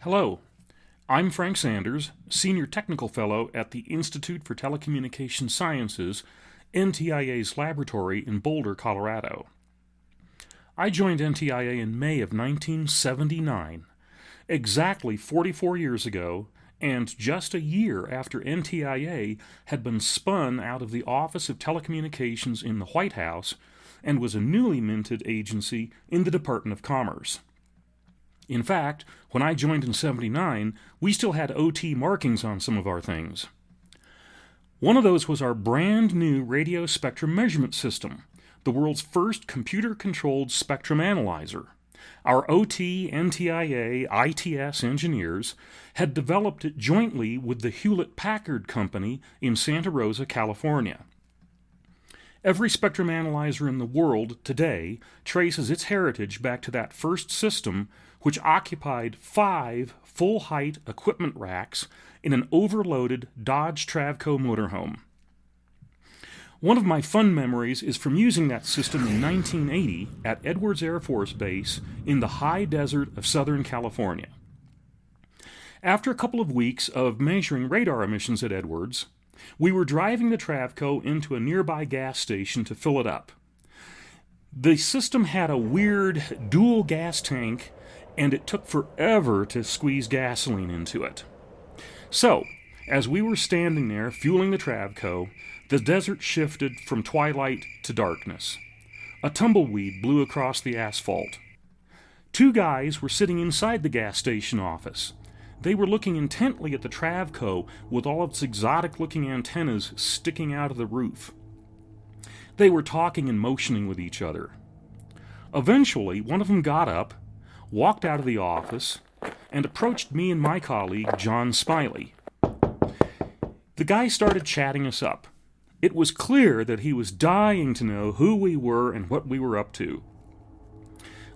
Hello, I'm Frank Sanders, Senior Technical Fellow at the Institute for Telecommunication Sciences, NTIA's laboratory in Boulder, Colorado. I joined NTIA in May of 1979, exactly 44 years ago, and just a year after NTIA had been spun out of the Office of Telecommunications in the White House and was a newly minted agency in the Department of Commerce. In fact, when I joined in '79, we still had OT markings on some of our things. One of those was our brand new radio spectrum measurement system, the world's first computer-controlled spectrum analyzer. Our OT, NTIA, ITS engineers had developed it jointly with the Hewlett-Packard Company in Santa Rosa, California. Every spectrum analyzer in the world today traces its heritage back to that first system, which occupied 5 full-height equipment racks in an overloaded Dodge Travco motorhome. One of my fun memories is from using that system in 1980 at Edwards Air Force Base in the high desert of Southern California. After a couple of weeks of measuring radar emissions at Edwards, we were driving the Travco into a nearby gas station to fill it up. The system had a weird dual gas tank, and it took forever to squeeze gasoline into it. So, as we were standing there fueling the Travco, the desert shifted from twilight to darkness. A tumbleweed blew across the asphalt. 2 guys were sitting inside the gas station office. They were looking intently at the Travco with all of its exotic-looking antennas sticking out of the roof. They were talking and motioning with each other. Eventually, one of them got up, walked out of the office, and approached me and my colleague, John Smiley. The guy started chatting us up. It was clear that he was dying to know who we were and what we were up to.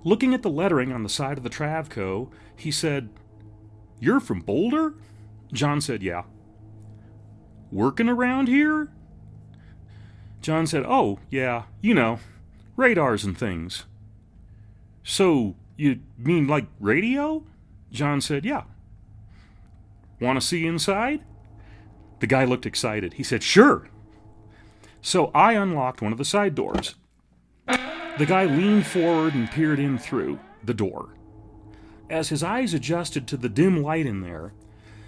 Looking at the lettering on the side of the Travco, he said, "You're from Boulder?" John said, "Yeah." "Working around here?" John said, "Oh, yeah, radars and things." "So, you mean like radio?" John said, "Yeah." "Want to see inside?" The guy looked excited. He said, "Sure." So I unlocked one of the side doors. The guy leaned forward and peered in through the door. As his eyes adjusted to the dim light in there,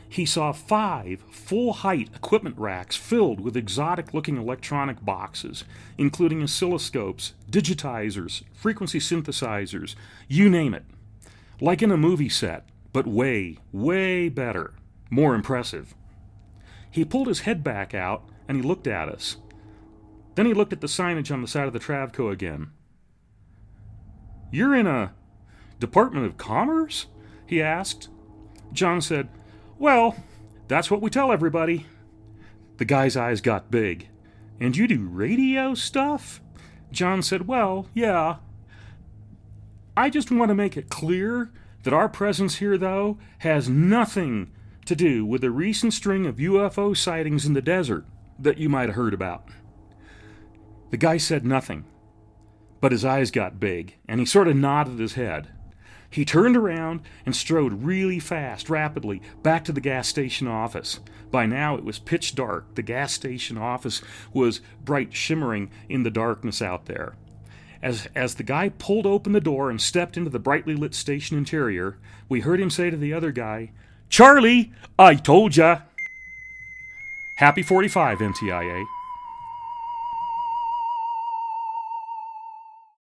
he saw 5 full-height equipment racks filled with exotic-looking electronic boxes, including oscilloscopes, digitizers, frequency synthesizers, you name it. Like in a movie set, but way, way better, more impressive. He pulled his head back out and he looked at us. Then he looked at the signage on the side of the Travco again. "You're in a Department of Commerce?" he asked. John said, "Well, that's what we tell everybody." The guy's eyes got big. "And you do radio stuff?" John said, "Well, yeah. I just want to make it clear that our presence here, though, has nothing to do with the recent string of UFO sightings in the desert that you might have heard about." The guy said nothing, but his eyes got big, and he sort of nodded his head. He turned around and strode really fast, rapidly, back to the gas station office. By now it was pitch dark. The gas station office was bright shimmering in the darkness out there. As the guy pulled open the door and stepped into the brightly lit station interior, we heard him say to the other guy, "Charlie, I told ya!" Happy 45, NTIA.